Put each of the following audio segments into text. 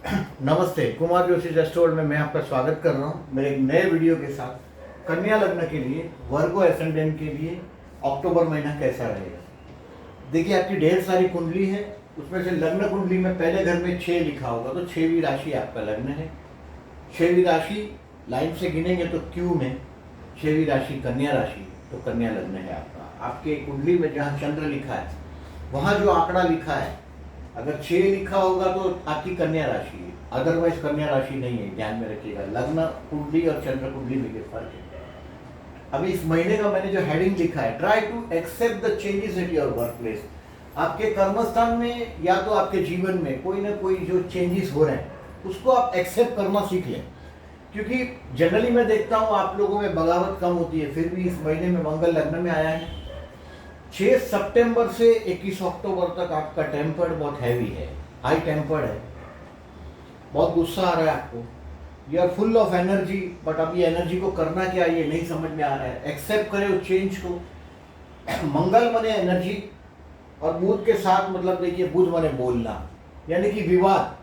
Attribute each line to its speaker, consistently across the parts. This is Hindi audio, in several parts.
Speaker 1: नमस्ते, कुमार जोशी रेस्टोरेंट में मैं आपका स्वागत कर रहा हूं मेरे एक नए वीडियो के साथ। कन्या लग्न के लिए, वर्गो एसेंडेंट के लिए अक्टूबर महीना कैसा रहेगा। देखिए, आपकी ढेर सारी कुंडली है, उसमें से लग्न कुंडली में पहले घर में 6 लिखा होगा, तो 6वीं राशि आपका लग्न है। 6वीं राशि लाइन से गिनेंगे तो क्यू में 6वीं राशि कन्या राशि, तो कन्या लग्न है आपका। आपके कुंडली में जहाँ चंद्र लिखा है वहाँ जो आंकड़ा लिखा है, अगर 6 लिखा होगा तो आपकी कन्या राशि है, अदरवाइज कन्या राशि नहीं है। ध्यान में रखिएगा, लग्न कुंडली और चंद्र कुंडली में ये फर्क है। अभी इस महीने का मैंने जो हेडिंग लिखा है, try to accept the changes at your work place. आपके कर्मस्थान में या तो आपके जीवन में कोई ना कोई जो चेंजेस हो रहे हैं उसको आप एक्सेप्ट करना सीख लें। क्योंकि जनरली मैं देखता हूँ आप लोगों में बगावत कम होती है, फिर भी इस महीने में मंगल लग्न में आया है। 6 सितंबर से 21 अक्टूबर तक आपका टेम्पर्ड बहुत हैवी है, हाई टेम्पर्ड है, बहुत गुस्सा आ रहा है आपको, you are full of energy, but अभी एनर्जी को करना क्या ये नहीं समझ में आ रहा है। एक्सेप्ट करें उस चेंज को। मंगल मने एनर्जी और बुध के साथ, मतलब देखिए बुध मने बोलना, यानी कि विवाद,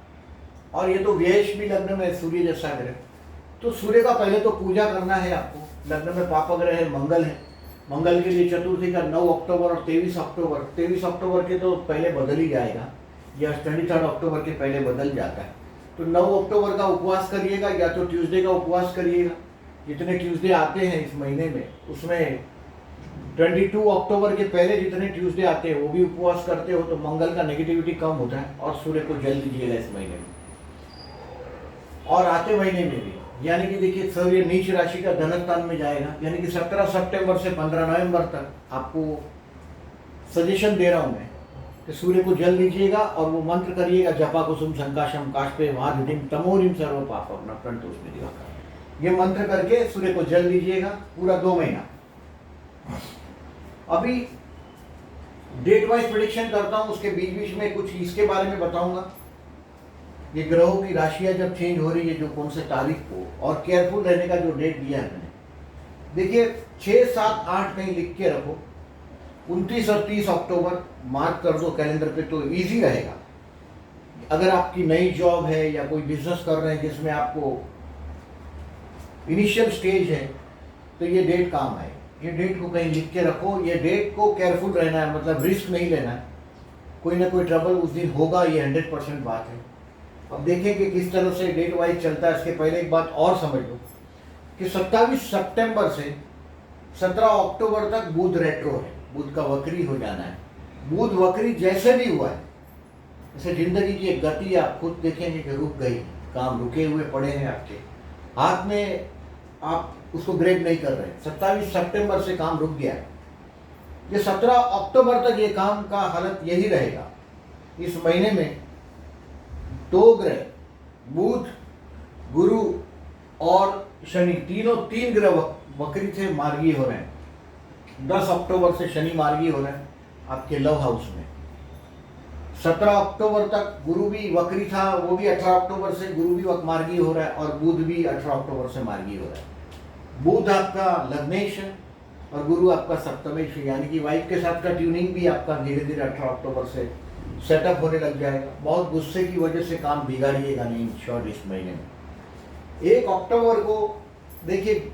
Speaker 1: और ये तो व्ययश भी लग्न में सूर्य जैसा ग्रह, तो सूर्य का पहले तो पूजा करना है आपको। लग्न में पाप ग्रह है, मंगल है। मंगल के लिए चतुर्थी का 9 अक्टूबर और 23 अक्टूबर, 23 अक्टूबर के तो पहले बदल ही जाएगा, या 23 अक्टूबर के पहले बदल जाता है। तो 9 अक्टूबर का उपवास करिएगा, या तो ट्यूसडे का उपवास करिएगा। जितने ट्यूसडे आते हैं इस महीने में, उसमें 22 अक्टूबर के पहले जितने ट्यूसडे आते हैं वो भी उपवास करते हो तो मंगल का नेगेटिविटी कम होता है, और सूर्य को जल दीजिएगा इस महीने में। और आते महीने में भी, यानी कि देखिए सूर्य नीच राशि का धनस्थान में जाएगा, यानी कि 17 सितंबर से 15 नवंबर तक आपको सजेशन दे रहा हूं मैं कि सूर्य को जल दीजिएगा और वो मंत्र करिएगा, जपा कुसुम संकाशम काष्पे महाधिम तमोरिम सर्व पाप अपना फ्रंट उसमें दिखाकर, ये मंत्र करके सूर्य को जल दीजिएगा पूरा 2 महीना। अभी डेट वाइज प्रेडिक्शन करता हूं, उसके बीच बीच में कुछ इसके बारे में बताऊंगा। ये ग्रहों की राशियां जब चेंज हो रही है, जो कौन से तारीख को, और केयरफुल रहने का जो डेट दिया है मैंने, देखिए 6, 7, 8 कहीं लिख के रखो। 29 और 30 अक्टूबर मार्क कर दो कैलेंडर पे, तो इजी रहेगा। अगर आपकी नई जॉब है या कोई बिजनेस कर रहे हैं जिसमें आपको इनिशियल स्टेज है, तो ये डेट काम आए। ये डेट को कहीं लिख के रखो, ये डेट को केयरफुल रहना है, मतलब रिस्क नहीं लेना है। कोई ना कोई ट्रबल उस दिन होगा, ये 100% बात है। अब देखेंगे किस तरह से डेट वाइज चलता है। इसके पहले एक बात और समझ लो कि 27 सितंबर से 17 अक्टूबर तक बुध रेट्रो है, बुध का वक्री हो जाना है। बुध वक्री जैसे भी हुआ है, जैसे जिंदगी की एक गति आप खुद देखेंगे कि रुक गई, काम रुके हुए पड़े हैं आपके हाथ में, आप उसको ग्रैब नहीं कर रहे। 27 सितंबर से काम रुक गया है, ये 17 अक्टूबर तक ये काम का हालत यही रहेगा। इस महीने में 2 ग्रह, बुध, गुरु और शनि, 3 ग्रह वक्री से मार्गी हो रहे हैं। 10 अक्टूबर से शनि मार्गी हो रहे हैं आपके लव हाउस में। 17 अक्टूबर तक गुरु भी वक्री था, वो भी 18 अक्टूबर से गुरु भी मार्गी हो रहा है, और बुध भी 18 अक्टूबर से मार्गी हो रहा है। बुध आपका लग्नेश है और गुरु आपका सप्तमेश है, यानी कि वाइफ के साथ का ट्यूनिंग भी आपका धीरे धीरे 18 अक्टूबर से सेटअप होने लग जाएगा। बहुत गुस्से की वजह से काम बिगाड़िएगा नहीं शॉर्ट इस महीने में। 1 अक्टूबर को देखिए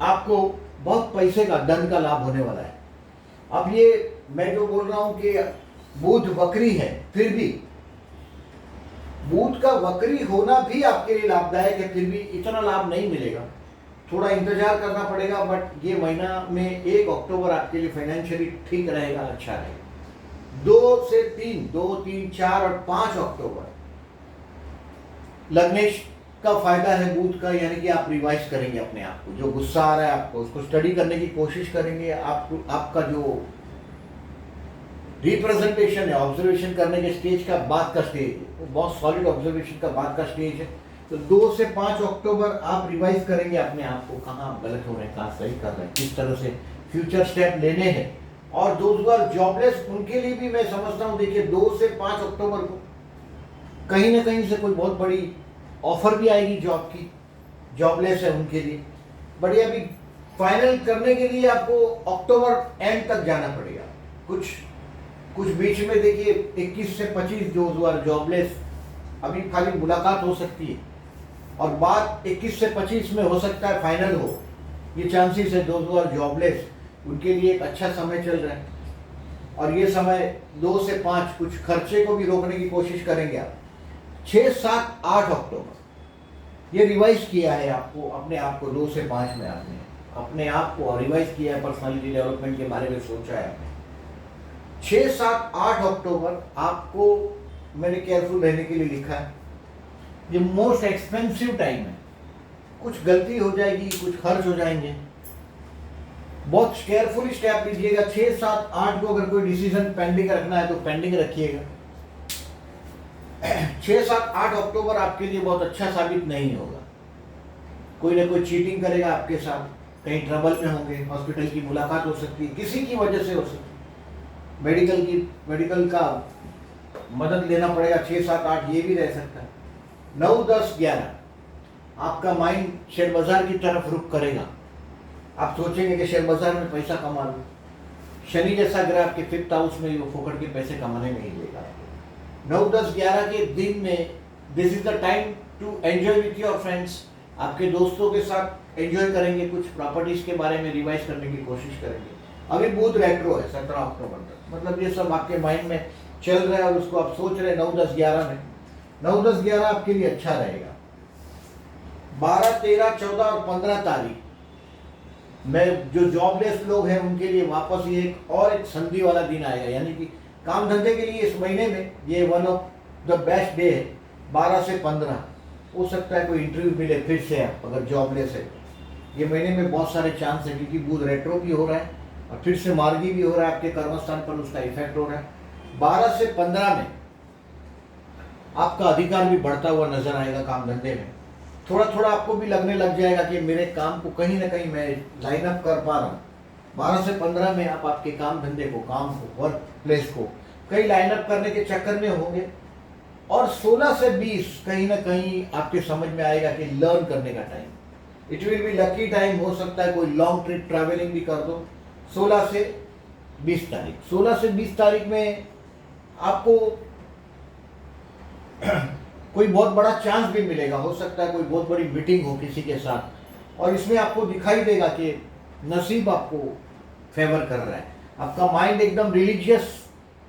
Speaker 1: आपको बहुत पैसे का, धन का लाभ होने वाला है। अब ये मैं जो बोल रहा हूँ कि बुध वक्री है, फिर भी बुध का वक्री होना भी आपके लिए लाभदायक है, फिर भी इतना लाभ नहीं मिलेगा, थोड़ा इंतजार करना पड़ेगा। बट ये महीना में 1 अक्टूबर आपके लिए फाइनेंशियली ठीक रहेगा, अच्छा रहेगा। 2 से 3, 2, 3, 4 और 5 अक्टूबर लग्नेश का फायदा है बुध का, यानी कि आप रिवाइज करेंगे अपने आप को, जो गुस्सा आ रहा है आपको उसको स्टडी करने की कोशिश करेंगे। आपका जो रिप्रेजेंटेशन है, ऑब्जर्वेशन करने के स्टेज का बाद का स्टेज, वो बहुत सॉलिड ऑब्जर्वेशन का बाद का स्टेज है। तो 2 से 5 अक्टूबर आप रिवाइज करेंगे अपने आप को, कहाँ आप गलत हो रहे हैं, कहाँ सही कर रहे हैं, किस तरह से फ्यूचर स्टेप लेने हैं। और दोस्त जॉबलेस, उनके लिए भी मैं समझता हूँ, देखिए 2 से 5 अक्टूबर को कहीं ना कहीं से कोई बहुत बड़ी ऑफर भी आएगी जॉब की, जॉबलेस है उनके लिए। बट ये अभी फाइनल करने के लिए आपको अक्टूबर एंड तक जाना पड़ेगा। कुछ बीच में देखिए 21 से 25 जो जॉबलेस अभी खाली मुलाकात हो सकती है और बात 21 से 25 में हो सकता है फाइनल हो। ये चांसेस है। दोस्तों और जॉबलेस उनके लिए एक अच्छा समय चल रहा है और ये समय 2 से 5 कुछ खर्चे को भी रोकने की कोशिश करेंगे आप। 6, 7, 8 अक्टूबर ये रिवाइज किया है आपको, अपने आप को 2 से 5 में आपने अपने आप को रिवाइज किया है, पर्सनालिटी डेवलपमेंट के बारे में सोचा है आपने। 6, 7, 8 अक्टूबर आपको मैंने केयरफुल रहने के लिए लिखा है। ये मोस्ट एक्सपेंसिव टाइम है। कुछ गलती हो जाएगी, कुछ खर्च हो जाएंगे, बहुत केयरफुली स्टेप लीजिएगा। 6, 7, 8 को अगर कोई डिसीजन पेंडिंग रखना है तो पेंडिंग रखिएगा। 6, 7, 8 अक्टूबर आपके लिए बहुत अच्छा साबित नहीं होगा। कोई ना कोई चीटिंग करेगा आपके साथ, कहीं ट्रबल में होंगे, हॉस्पिटल की मुलाकात हो सकती है, किसी की वजह से हो सकती है, मेडिकल का मदद लेना पड़ेगा। 6, 7, 8 ये भी रह सकता है। 9, 10, 11 आपका माइंड शेयर बाजार की तरफ रुख करेगा। आप सोचेंगे कि शेयर बाजार में पैसा कमा लूं। शनि जैसा ग्रह आपके 5th हाउस में वो फोकट के पैसे कमाने में ही देगा। 9, 10, 11 के दिन में this is the time to enjoy with your friends. आपके दोस्तों के साथ एंजॉय करेंगे, कुछ प्रॉपर्टीज के बारे में रिवाइज करने की कोशिश करेंगे। अभी बुध रेट्रो है 17 अक्टूबर तक, मतलब ये सब आपके माइंड में चल रहा है और उसको आप सोच रहे हैं 9, 10, 11 में। 9, 10, 11 आपके लिए अच्छा रहेगा। 12, 13, 14 और 15 तारीख में जो जॉबलेस लोग हैं उनके लिए वापस ये एक संधि वाला दिन आएगा, यानी कि काम धंधे के लिए इस महीने में ये one of the best day है। 12 से 15 हो सकता है कोई इंटरव्यू मिले फिर से, आप अगर जॉबलेस है तो ये महीने में बहुत सारे चांस है, क्योंकि बुध रेट्रो भी हो रहा है और फिर से मार्गी भी हो रहा है आपके कर्मस्थान पर, उसका इफेक्ट हो रहा है। 12 से 15 में आपका अधिकार भी बढ़ता हुआ नजर आएगा काम धंधे में। थोड़ा थोड़ा आपको भी लगने लग जाएगा कि मेरे काम को कहीं ना कहीं मैं लाइन अप कर पा रहा हूँ। 12 से 15 में आप आपके काम धंधे को, काम को, वर्क प्लेस को कहीं लाइन अप करने के चक्कर में होंगे। और 16 से 20 कहीं ना कहीं आपके समझ में आएगा कि लर्न करने का time, it will be lucky time. हो सकता है कोई लॉन्ग ट्रिप ट्रैवलिंग भी कर दो 16 से 20 तारीख। 16 से 20 तारीख में आपको कोई बहुत बड़ा चांस भी मिलेगा। हो सकता है कोई बहुत बड़ी मीटिंग हो किसी के साथ और इसमें आपको दिखाई देगा कि नसीब आपको फेवर कर रहा है। आपका माइंड एकदम रिलीजियस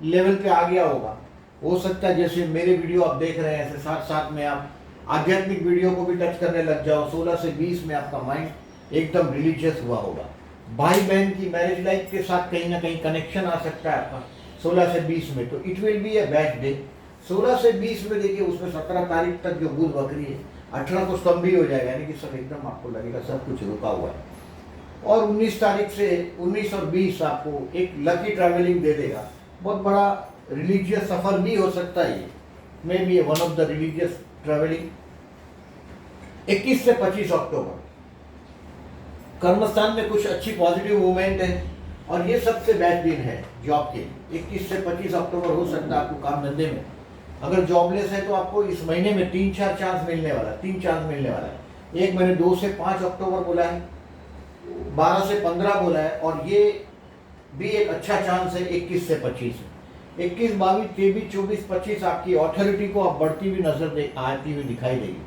Speaker 1: लेवल पे आ गया होगा। हो सकता है जैसे मेरे वीडियो आप देख रहे हैं ऐसे साथ साथ में आप आध्यात्मिक वीडियो को भी टच करने लग जाओ। 16 से 20 में आपका माइंड एकदम रिलीजियस हुआ होगा। भाई बहन की मैरिज लाइफ के साथ कहीं ना कहीं कनेक्शन आ सकता है आपका 16 से 20 में, तो it will be A best day. 16 से 20 में देखिए, उसमें 17 तारीख तक जो बुध वक्री है, 18 को स्तंभी हो जाएगा, यानी कि सब एकदम आपको लगेगा सब कुछ रुका हुआ है। और 19 तारीख से 19 और 20 आपको एक लकी ट्रैवलिंग दे देगा। बहुत बड़ा रिलीजियस सफर भी हो सकता है, ये may be one of the religious travelling. 21 से 25 अक्टूबर कर्मस्थान में कुछ अच्छी पॉजिटिव मूवमेंट है और ये सबसे बेस्ट दिन है जॉब के लिए। 21 से 25 अक्टूबर हो सकता है आपको काम धंधे में, अगर जॉबलेस है तो आपको इस महीने में 3-4 चांस मिलने वाला है। 3 चांस मिलने वाला है। एक मैंने 2 से 5 अक्टूबर बोला है, 12 से 15 बोला है और ये भी एक अच्छा चांस है 21 से 25। 21, 22, 23, 24, 25 आपकी अथॉरिटी को आप बढ़ती हुई नजर आती हुई दिखाई देगी।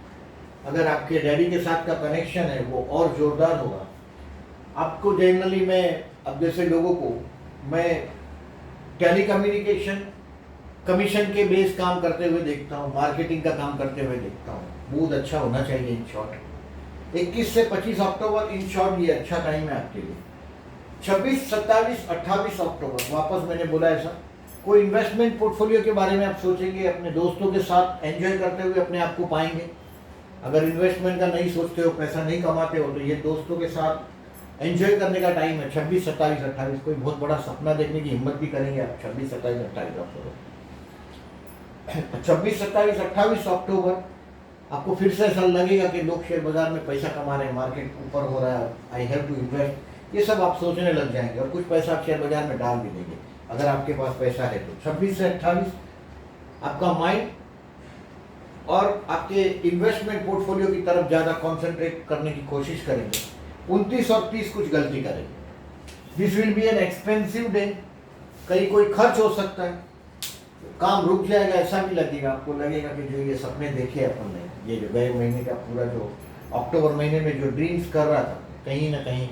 Speaker 1: अगर आपके डैडी के साथ का कनेक्शन है वो और जोरदार होगा। आपको जनरली मैं, अब जैसे लोगों को मैं टेलीकम्युनिकेशन कमीशन के बेस काम करते हुए देखता हूँ, मार्केटिंग का काम करते हुए देखता हूँ। बहुत अच्छा होना चाहिए इन शॉर्ट। 21 से 25 अक्टूबर इन शॉर्ट ये अच्छा टाइम है आपके लिए। 26, 27, 28 अक्टूबर वापस मैंने बोला ऐसा, कोई इन्वेस्टमेंट पोर्टफोलियो के बारे में आप सोचेंगे, अपने दोस्तों के साथ एंजॉय करते हुए अपने आप को पाएंगे। अगर इन्वेस्टमेंट का नहीं सोचते हो, पैसा नहीं कमाते हो, तो ये दोस्तों के साथ एंजॉय करने का टाइम है। 26, 27, 28 कोई बहुत बड़ा सपना देखने की हिम्मत भी करेंगे आप 26, 27, 28 अक्टूबर। 26, 27, 28 अक्टूबर आपको फिर से ऐसा लगेगा कि लोग शेयर बाजार में पैसा कमा रहे हैं, मार्केट ऊपर हो रहा है, आई हैव टू इन्वेस्ट, ये सब आप सोचने लग जाएंगे और कुछ पैसा आप शेयर बाजार में डाल भी देंगे अगर आपके पास पैसा है तो। 26 से 28 आपका माइंड और आपके इन्वेस्टमेंट पोर्टफोलियो की तरफ ज़्यादा कॉन्सेंट्रेट करने की कोशिश करेंगे। 29 और 30 कुछ गलती करेंगे। This will be an expensive day, कहीं कोई खर्च हो सकता है। काम रुक जाएगा, ऐसा भी लगेगा, आपको लगेगा कि जो ये सपने देखे अपन ने, ये जो गए महीने का पूरा जो अक्टूबर महीने में जो ड्रीम्स कर रहा था, कहीं ना कहीं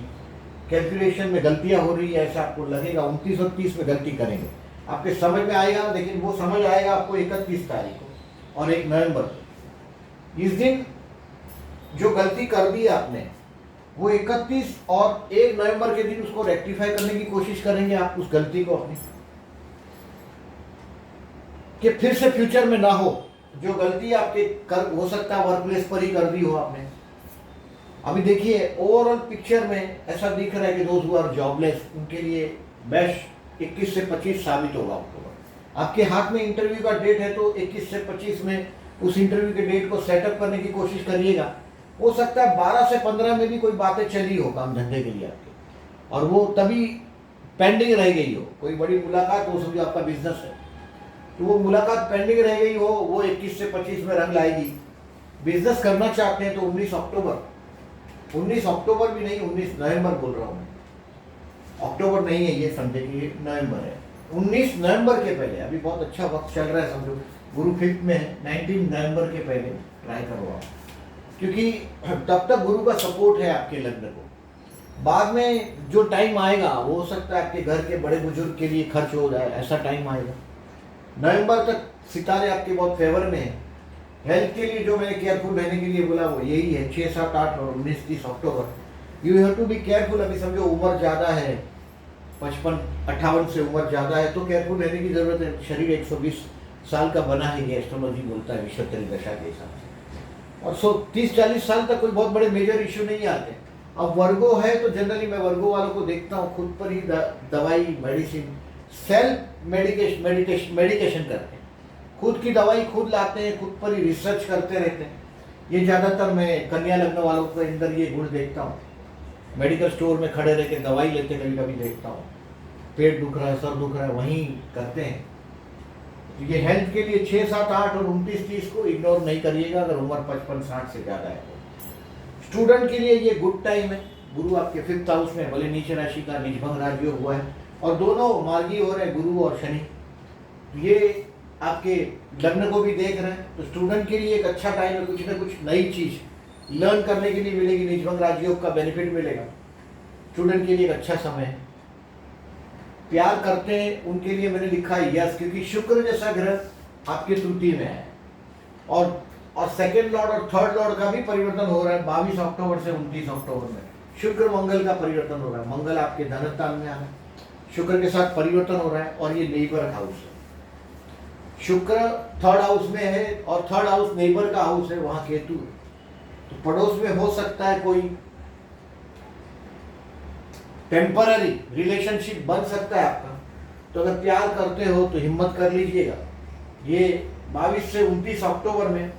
Speaker 1: कैलकुलेशन में गलतियां हो रही है, ऐसा आपको लगेगा। 29 और 30 में गलती करेंगे, आपके समझ में आएगा, लेकिन वो समझ आएगा आपको 31 तारीख को और 1 नवंबर को। इस दिन जो गलती कर दी आपने, वो 31 और 1 नवंबर के दिन उसको रेक्टिफाई करने की कोशिश करेंगे आप, उस गलती को अपनी, कि फिर से फ्यूचर में ना हो। जो गलती आपके कर हो सकता है वर्क प्लेस पर ही कर दी हो आपने। अभी देखिए ओवरऑल पिक्चर में ऐसा दिख रहा है कि दोस्त हु आर जॉबलेस, उनके लिए बेस्ट 21 से 25 साबित होगा अक्टूबर। आपके हाथ में इंटरव्यू का डेट है तो 21 से 25 में उस इंटरव्यू के डेट को सेटअप करने की कोशिश करिएगा। हो सकता है 12 से 15 में भी कोई बातें चली हो काम धंधे के लिए आपके, और वो तभी पेंडिंग रह गई हो, कोई बड़ी मुलाकात हो, समझो आपका बिजनेस है तो वो मुलाकात पेंडिंग रह गई हो, वो 21 से 25 में रंग लाएगी। बिजनेस करना चाहते हैं तो 19 अक्टूबर भी नहीं, 19 नवंबर बोल रहा हूँ मैं, अक्टूबर नहीं है ये, समझे कि ये नवंबर है। 19 नवंबर के पहले, अभी बहुत अच्छा वक्त चल रहा है, समझो गुरु 5th में है, 19 नवंबर के पहले ट्राई करो आप, क्योंकि तब तक गुरु का सपोर्ट है आपके लग्न को। बाद में जो टाइम आएगा वो हो सकता है आपके घर के बड़े बुजुर्ग के लिए खर्च हो जाए, ऐसा टाइम आएगा। नवंबर तक सितारे आपके बहुत फेवर में है। हेल्थ के लिए जो मैंने केयरफुल रहने के लिए बोला वो यही है, 6, 7, 8 और 19, 30 अक्टूबर। You have to be careful. अभी समझो उम्र ज़्यादा है, 55, 58 से उम्र ज़्यादा है तो केयरफुल रहने की ज़रूरत है। शरीर 120 साल का बना है, ये एस्ट्रोलॉजी बोलता है विषुवत्तरी दशा के हिसाब से। और 30-40 साल तक कोई बहुत बड़े मेजर इश्यू नहीं आते। अब वर्गो है तो जनरली मैं वर्गो वालों को देखता हूँ खुद पर ही दवाई, मेडिसिन, सेल्फ मेडिकेशन करते हैं, खुद की दवाई खुद लाते हैं, खुद पर ही रिसर्च करते रहते हैं। ये ज़्यादातर मैं कन्या लग्न वालों के अंदर ये गुण देखता हूँ। मेडिकल स्टोर में खड़े रह के दवाई लेते कभी कभी देखता हूँ, पेट दुख रहा है, सर दुख रहा है, वहीं करते हैं। तो ये हेल्थ के लिए 6, 7, 8 और 29, 30 को इग्नोर नहीं करिएगा अगर उम्र 55, 60 से ज़्यादा है तो। स्टूडेंट के लिए ये गुड टाइम है। गुरु आपके 5th हाउस में, भले नीचे राशि का निजभंग राजयोग हुआ है और दोनों मार्गी हो रहे हैं, गुरु और शनि। ये आपके लग्न को भी देख रहे हैं तो स्टूडेंट के लिए एक अच्छा टाइम है। कुछ ना कुछ नई चीज लर्न करने के लिए मिलेगी, निजभंग राजयोग का बेनिफिट मिलेगा। स्टूडेंट के लिए एक अच्छा समय है। प्यार करते हैं उनके लिए मैंने लिखा है यस, क्योंकि शुक्र जैसा ग्रह आपके तृतीय में है और सेकंड लॉर्ड और थर्ड लॉर्ड का भी परिवर्तन हो रहा है 22 अक्टूबर से 29 अक्टूबर में। शुक्र मंगल का परिवर्तन हो रहा है, मंगल आपके धनस्थान में आ रहा है, शुक्र के साथ परिवर्तन हो रहा है और ये नेबर हाउस है। शुक्र 3rd हाउस में है और 3rd हाउस नेबर का हाउस है, वहां केतु है। तो पड़ोस में हो सकता है कोई टेम्पररी रिलेशनशिप बन सकता है आपका। तो अगर प्यार करते हो तो हिम्मत कर लीजिएगा। ये 22 से 29 अक्टूबर में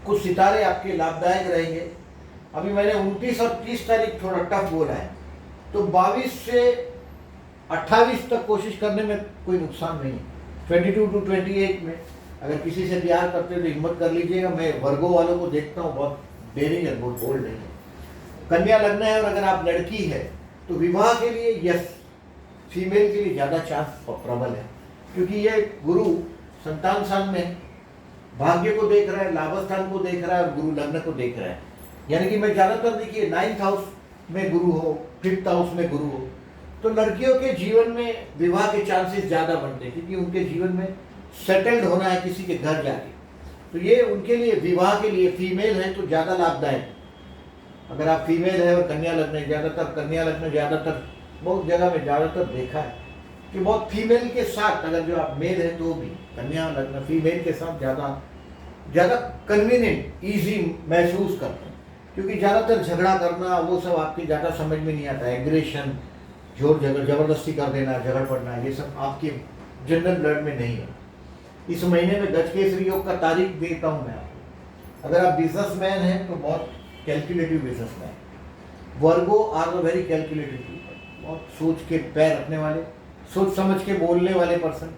Speaker 1: कुछ सितारे आपके लाभदायक रहेंगे। अभी मैंने 29 और 30 तारीख थोड़ा टफ बोला है, तो 22 से 28 तक कोशिश करने में कोई नुकसान नहीं है। 22 to 28 में अगर किसी से प्यार करते हो तो हिम्मत कर लीजिएगा। मैं वर्गो वालों को देखता हूँ, बहुत डेयरिंग है, बहुत बोल्ड है। कन्या लग्न है और अगर आप लड़की है तो विवाह के लिए यस, फीमेल के लिए ज़्यादा चांस प्रबल है, क्योंकि ये गुरु संतान स्थान में भाग्य को देख रहा है, लाभस्थान को देख रहा है और गुरु लग्न को देख रहा है। यानी कि मैं ज़्यादातर देखिए 9th हाउस में गुरु हो, 5th हाउस में गुरु हो, तो लड़कियों के जीवन में विवाह के चांसेस ज़्यादा बनते हैं, क्योंकि उनके जीवन में सेटल्ड होना है किसी के घर जाके। तो ये उनके लिए विवाह के लिए फीमेल है तो ज़्यादा लाभदायक है। अगर आप फीमेल है और कन्या लग्न, ज़्यादातर कन्या लग्न, ज़्यादातर बहुत जगह में ज़्यादातर देखा है कि बहुत फीमेल के साथ, अगर जो आप मेल है तो भी कन्या लग्न फीमेल के साथ ज़्यादा कन्वीनियंट, ईजी महसूस करते हैं, क्योंकि ज़्यादातर झगड़ा करना वो सब आपकी ज़्यादा समझ में नहीं आता। एग्रेशन, जोर जबरदस्ती कर देना, झगड़ पड़ना, ये सब आपके जनरल ब्लड में नहीं है। इस महीने में गजकेसरी योग का तारीख देता हूँ मैं आपको। अगर आप बिजनेसमैन हैं तो बहुत calculative businessman, Virgo are the very calculative people, बहुत सोच के पैर रखने वाले, सोच समझ के बोलने वाले पर्सन,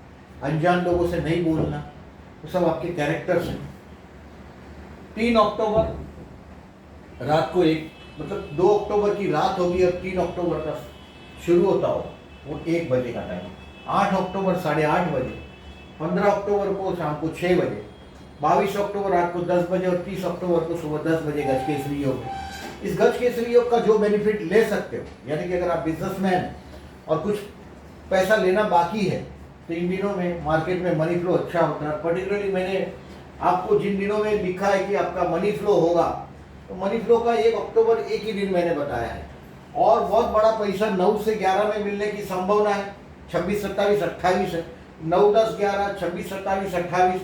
Speaker 1: अनजान लोगों से नहीं बोलना, वो सब आपके कैरेक्टर्स हैं। 3 अक्टूबर रात को 2 अक्टूबर की रात होगी और 3 अक्टूबर का शुरू होता हो वो 1 बजे का टाइम, 8 अक्टूबर 8:30 बजे 15 अक्टूबर को शाम को 6 बजे, 22 अक्टूबर रात को 10 बजे और 30 अक्टूबर को सुबह 10 बजे गज केसरी योग है। इस गज केसरी योग का जो बेनिफिट ले सकते हो, यानी कि अगर आप बिजनेसमैन और कुछ पैसा लेना बाकी है तो इन दिनों में मार्केट में मनी फ्लो अच्छा होता है। पर्टिकुलरली मैंने आपको जिन दिनों में लिखा है कि आपका मनी फ्लो होगा, तो मनी फ्लो का 1 अक्टूबर एक ही दिन मैंने बताया है, और बहुत बड़ा पैसा 9 से 11 में मिलने की संभावना है। 26, 27, 28 है, 9, 10, 11, 26, 27, 28,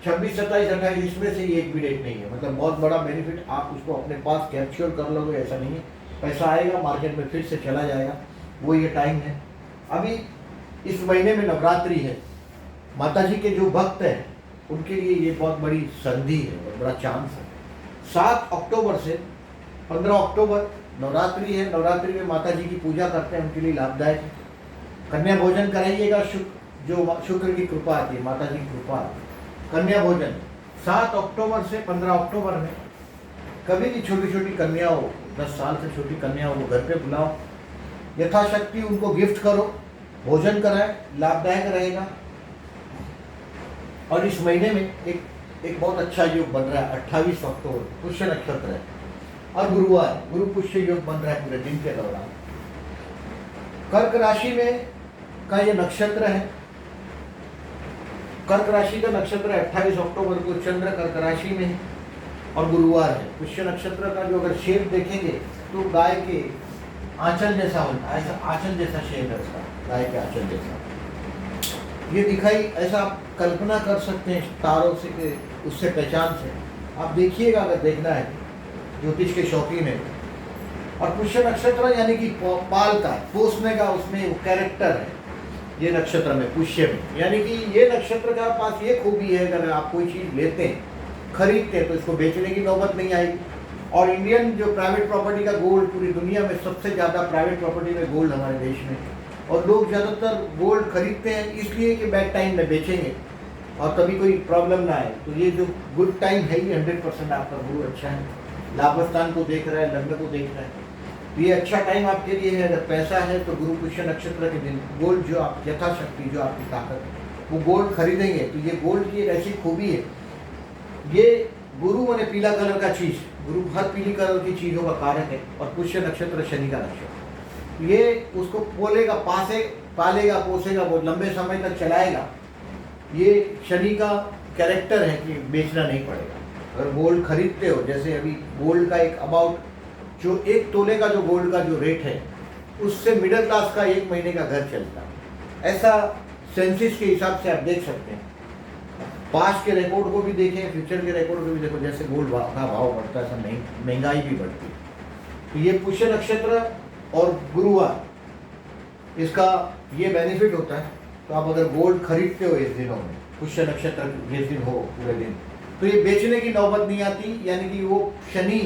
Speaker 1: 26, 27, 28 इसमें से एक भी डेट नहीं है। मतलब बहुत बड़ा बेनिफिट, आप उसको अपने पास कैप्चर कर लोगे ऐसा नहीं है। पैसा आएगा मार्केट में फिर से चला जाएगा, वो ये टाइम है। अभी इस महीने में नवरात्रि है, माता जी के जो भक्त हैं उनके लिए ये बहुत बड़ी संधि है, बहुत बड़ा चांस है। 7 अक्टूबर से 15 अक्टूबर नवरात्रि है। नवरात्रि में माता जी की पूजा करते हैं, उनके लिए लाभदायक है। कन्या भोजन कराइएगा, जो शुक्र की कृपा आती है, माता जी की कृपा आती है। कन्या भोजन 7 अक्टूबर से 15 अक्टूबर में कभी भी छोटी छोटी कन्याओं, 10 साल से छोटी कन्याओं को घर पे बुलाओ, यथाशक्ति उनको गिफ्ट करो, भोजन कराएं, लाभदायक रहेगा। और इस महीने में एक बहुत अच्छा योग बन रहा है। 28 अक्टूबर पुष्य नक्षत्र है और गुरुवार, गुरु पुष्य योग बन रहा है पूरे दिन के दौरान। कर्क राशि में का ये नक्षत्र है। कर्क राशि का नक्षत्र 28 अक्टूबर को चंद्र कर्क राशि में है और गुरुवार है। पुष्य नक्षत्र का जो अगर शेप देखेंगे तो गाय के आंचल जैसा होता है, ऐसा आंचल जैसा शेप है उसका, गाय के आंचल जैसा ये दिखाई, ऐसा आप कल्पना कर सकते हैं तारों से के उससे पहचान से। आप देखिएगा अगर देखना है, ज्योतिष के शौकीन है। और पुष्य नक्षत्र यानी कि पाल का, पोसने का उसमें वो कैरेक्टर है ये नक्षत्र में, पुष्य में। यानी कि ये नक्षत्र का पास ये खूबी है, अगर आप कोई चीज़ लेते हैं, खरीदते हैं तो इसको बेचने की नौबत नहीं आएगी। और इंडियन जो प्राइवेट प्रॉपर्टी का गोल्ड, पूरी दुनिया में सबसे ज़्यादा प्राइवेट प्रॉपर्टी में गोल्ड हमारे देश में, और लोग ज़्यादातर गोल्ड खरीदते हैं इसलिए कि बैड टाइम में बेचेंगे और कभी कोई प्रॉब्लम ना आए। तो ये जो गुड टाइम है ये 100% आपका गुरु अच्छा है, लाभस्थान को देख रहा है, लग्न को देख रहा है, तो ये अच्छा टाइम आपके लिए है। अगर पैसा है तो गुरु पुष्य नक्षत्र के दिन गोल्ड, जो आप यथाशक्ति, जो आपकी ताकत है, वो गोल्ड खरीदेंगे। तो ये गोल्ड की एक ऐसी खूबी है, ये गुरु माने पीला कलर का चीज़, गुरु हर पीली कलर की चीज़ों का कारक है। और पुष्य नक्षत्र शनि का नक्षत्र, ये उसको पोलेगा, पालेगा, पोसेगा, बहुत लंबे समय तक चलाएगा। ये शनि का कैरेक्टर है कि बेचना नहीं पड़ेगा। अगर गोल्ड खरीदते हो, जैसे अभी गोल्ड का एक अबाउट जो 1 तोले का जो गोल्ड का जो रेट है, उससे मिडिल क्लास का 1 महीने का घर चलता है। ऐसा सेंसिस के हिसाब से आप देख सकते हैं। पास्ट के रिकॉर्ड को भी देखें, फ्यूचर के रिकॉर्ड को भी देखो, जैसे गोल्ड का भाव बढ़ता है ऐसा महंगाई भी बढ़ती है। तो ये पुष्य नक्षत्र और गुरुवार, इसका ये बेनिफिट होता है। तो आप अगर गोल्ड खरीदते हो इस दिनों में, पुष्य नक्षत्र जिस दिन हो पूरे दिन, तो ये बेचने की नौबत नहीं आती। यानी कि वो शनि,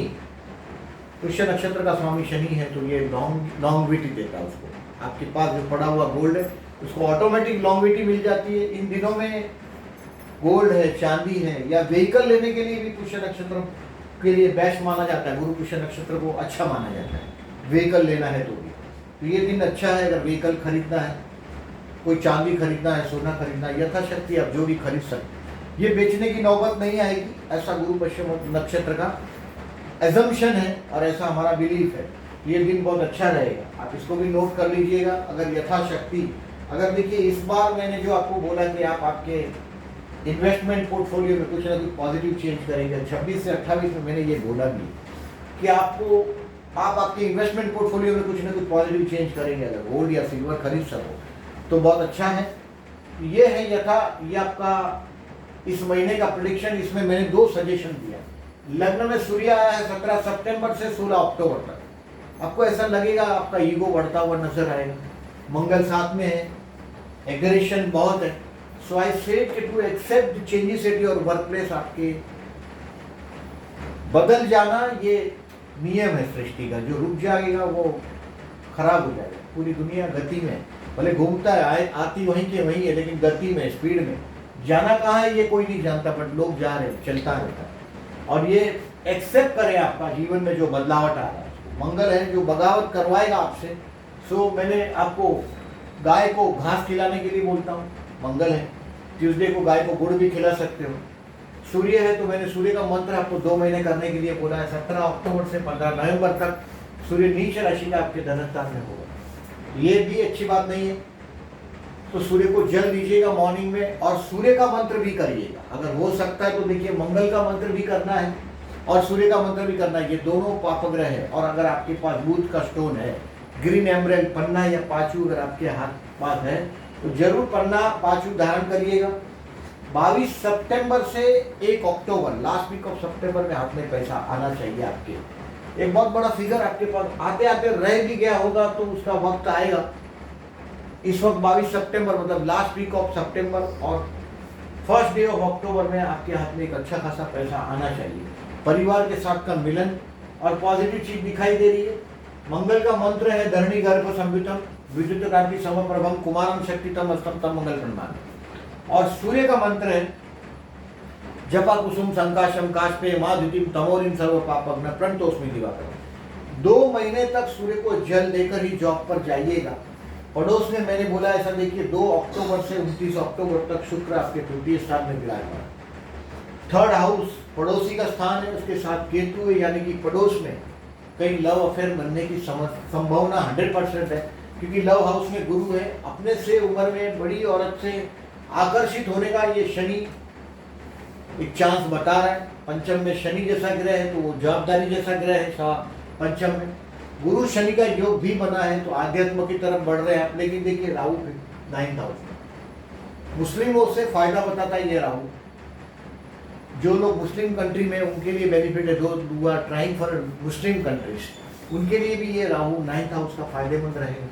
Speaker 1: पुष्य नक्षत्र का स्वामी शनि है, तो ये लॉन्गविटी देता है उसको। आपके पास जो पड़ा हुआ गोल्ड है उसको ऑटोमेटिक लॉन्गविटी मिल जाती है। इन दिनों में गोल्ड है, चांदी है, या व्हीकल लेने के लिए भी पुष्य नक्षत्र के लिए बेस्ट माना जाता है। गुरु पुष्य नक्षत्र को अच्छा माना जाता है व्हीकल लेना है तो भी। तो ये दिन अच्छा है अगर व्हीकल खरीदना है, कोई चांदी खरीदना है, सोना खरीदना है, यथाशक्ति आप जो भी खरीद सकते, ये बेचने की नौबत नहीं आएगी। ऐसा गुरु पुष्य नक्षत्र का एजम्पशन है और ऐसा हमारा बिलीफ है। ये दिन बहुत अच्छा रहेगा, आप इसको भी नोट कर लीजिएगा। अगर यथाशक्ति, अगर देखिए इस बार मैंने जो आपको बोला कि आप आपके इन्वेस्टमेंट पोर्टफोलियो में कुछ ना कुछ पॉजिटिव चेंज करेंगे, 26 से 28 में मैंने ये बोला भी कि आप आपके इन्वेस्टमेंट पोर्टफोलियो में कुछ ना कुछ पॉजिटिव चेंज करेंगे। अगर गोल्ड या सिल्वर खरीद सको तो बहुत अच्छा है। ये है ये आपका इस महीने का प्रेडिक्शन। इसमें मैंने 2 सजेशन दिया। लग्न में सूर्य आया है 17 सितंबर से 16 अक्टूबर तक। आपको ऐसा लगेगा आपका ईगो बढ़ता हुआ नजर आएगा। मंगल साथ में है, एग्रेशन बहुत है। So I said to accept changes at your work place. आपके बदल जाना ये नियम है सृष्टि का। जो रुक जाएगा वो खराब हो जाएगा। पूरी दुनिया गति में, भले घूमता है, आती वहीं के वहीं है, लेकिन गति में, स्पीड में। जाना कहाँ है ये कोई नहीं जानता, बट लोग जा रहे हैं, चलता रहता है। और ये एक्सेप्ट करें आपका जीवन में जो बदलावट आ रहा है। मंगल है जो बगावत करवाएगा आपसे। सो मैंने आपको गाय को घास खिलाने के लिए बोलता हूँ, मंगल है। ट्यूसडे को गाय को गुड़ भी खिला सकते हो। सूर्य है तो मैंने सूर्य का मंत्र आपको 2 महीने करने के लिए बोला है। 17 अक्टूबर से 15 नवंबर तक सूर्य नीच राशि का आपके धन स्थान में होगा, ये भी अच्छी बात नहीं है। तो सूर्य को जल दीजिएगा मॉर्निंग में, और सूर्य का मंत्र भी करिएगा। अगर हो सकता है तो देखिए मंगल का मंत्र भी करना है और सूर्य का मंत्र भी करना है, ये दोनों पापग्रह है। और अगर आपके पास बुध का स्टोन है, ग्रीन एमराल्ड पन्ना या पाचू अगर आपके पास है तो जरूर पन्ना पाचू धारण करिएगा। 22 सितंबर से 1 अक्टूबर, लास्ट वीक ऑफ सितंबर में हाथ में पैसा आना चाहिए आपके। एक बहुत बड़ा फिगर आपके पास आते आते रह भी गया होगा तो उसका वक्त आएगा। इस वक्त 22 सितंबर मतलब लास्ट वीक ऑफ सितंबर और फर्स्ट डे ऑफ अक्टूबर में आपके हाथ में एक अच्छा खासा पैसा आना चाहिए। परिवार के साथ का मिलन और पॉजिटिव चीज दिखाई दे रही है। मंगल का मंत्र है धरणी गर्भ संयुतम विद्युत कांति समप्रभम कुमारम शक्तितम अष्टम मंगल प्रणमान। और सूर्य का मंत्र है जपा कुसुम संकाशम काष्पे माधुतिम तमोरिम सर्व पापग्न प्रणतोस्मि दिवाकरम। 2 महीने तक सूर्य को जल देकर ही जॉब पर जाइएगा। पड़ोस में मैंने बोला ऐसा देखिए 2 अक्टूबर से 29 अक्टूबर तक शुक्र आपके तृतीय स्थान में विराजमान। 3rd हाउस पड़ोसी का स्थान है, उसके साथ केतु है, यानी कि पड़ोस में कई लव अफेयर बनने की संभावना 100% है, क्योंकि लव हाउस में गुरु है। अपने से उम्र में बड़ी औरत से आकर्षित होने का ये शनि एक चांस बता रहा है। पंचम में शनि जैसा ग्रह है तो वो जवाबदारी जैसा ग्रह है। पंचम में गुरु शनि का योग भी बना है तो आध्यात्म की तरफ बढ़ रहे हैं आप। लेकिन देखिए राहु 9th हाउस में, मुस्लिमों से फायदा बताता है ये राहु। जो लोग मुस्लिम कंट्री में उनके लिए बेनिफिट है, though are trying for Muslim countries, उनके लिए भी ये राहु 9th हाउस का फायदेमंद रहेगा।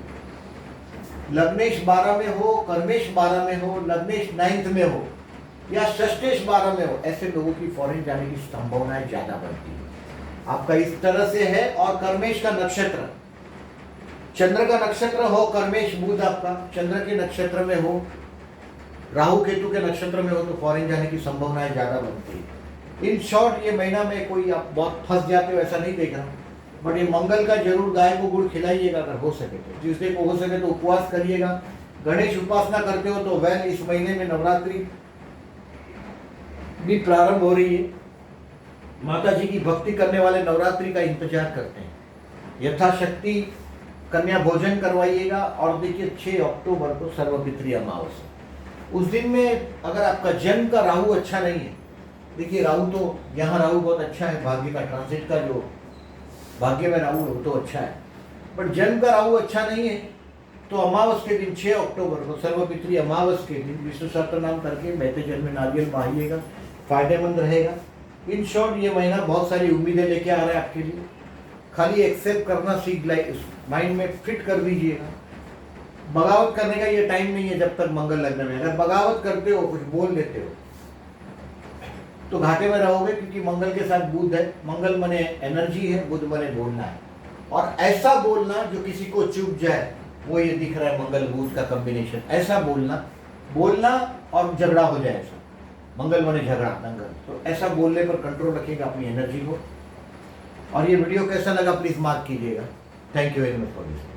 Speaker 1: लग्नेश 12 में हो, कर्मेश 12 में हो, लग्नेश 9th में हो या षष्ठेश 12 में हो, ऐसे लोगों की फॉरेन जाने की संभावनाएं ज्यादा बढ़ती है। आपका इस तरह से है। और कर्मेश का नक्षत्र, चंद्र का नक्षत्र हो, कर्मेश बुध आपका चंद्र के नक्षत्र में हो, राहु केतु के नक्षत्र में हो तो फॉरेन जाने की संभावनाएं ज्यादा बनती है। इन शॉर्ट ये महीना में कोई आप बहुत फंस जाते हो ऐसा नहीं देख रहा हूँ, बट ये मंगल का जरूर गाय को गुड़ खिलाइएगा अगर हो सके तो। ट्यूसडे को हो सके तो उपवास करिएगा। गणेश उपासना करते हो तो वेल इस महीने में नवरात्रि भी प्रारंभ हो रही है। माता जी की भक्ति करने वाले नवरात्रि का इंतजार करते हैं। यथाशक्ति कन्या भोजन करवाइएगा। और देखिए 6 अक्टूबर को सर्वपितृ अमावस्या, उस दिन में अगर आपका जन्म का राहु अच्छा नहीं है, देखिए राहु तो यहाँ राहु बहुत अच्छा है, भाग्य का ट्रांसिट का जो भाग्य में राहु है तो अच्छा है, बट जन्म का राहु अच्छा नहीं है तो अमावस के दिन 6 अक्टूबर को सर्वपितृ अमावस के दिन विष्णु सहस्त्र नाम करके बहते जल में नारियल बहाइएगा, फायदेमंद रहेगा। इन शॉर्ट ये महीना बहुत सारी उम्मीदें लेके आ रहा है आपके लिए। खाली एक्सेप्ट करना सीख माइंड में फिट कर दीजिएगा। बगावत करने का ये टाइम नहीं है जब तक मंगल लग्न में। अगर बगावत करते हो, कुछ बोल देते हो तो घाटे में रहोगे, क्योंकि मंगल के साथ बुध है। मंगल मने एनर्जी है, बुध मने बोलना है, और ऐसा बोलना जो किसी को चुप जाए, वो ये दिख रहा है मंगल बुध का कॉम्बिनेशन। ऐसा बोलना और झगड़ा हो जाए, ऐसा मंगल मने झगड़ा दंगल, तो ऐसा बोलने पर कंट्रोल रखिएगा अपनी एनर्जी को। और ये वीडियो कैसा लगा प्लीज मार्क कीजिएगा। Thank you very much for this.